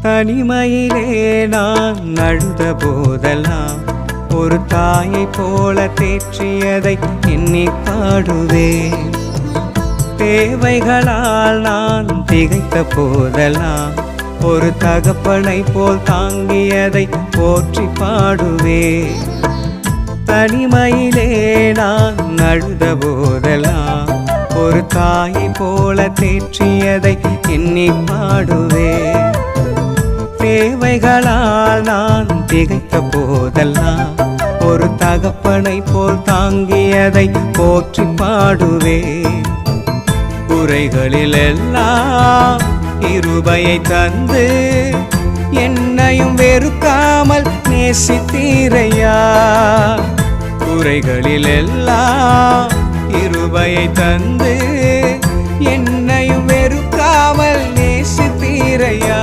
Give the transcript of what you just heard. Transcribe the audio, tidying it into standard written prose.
தனிமையிலே நான் அழுத போதெல்லாம் ஒரு தாயை போல தேற்றியதை எண்ணி பாடுவேன். தேவைகளால் நான் திகைத்த போதெல்லாம் ஒரு தகப்பனை போல் தாங்கியதை போற்றி பாடுவேன். தனிமையிலே நான் அழுத போதெல்லாம் ஒரு தாயை போல தேற்றியதை எண்ணி பாடுவேன். தேவைகளால் நான் திகைத்த போதெல்லாம் ஒரு தகப்பனை போல் தாங்கியதை போற்றி பாடுவேன். குறைகளில் எல்லாம் கிருபையை தந்து என்னையும் வெறுக்காமல் நேசித்தீரையா. குறைகளில் எல்லாம் கிருபையை தந்து என்னையும் வெறுக்காமல் நேசித்தீரையா.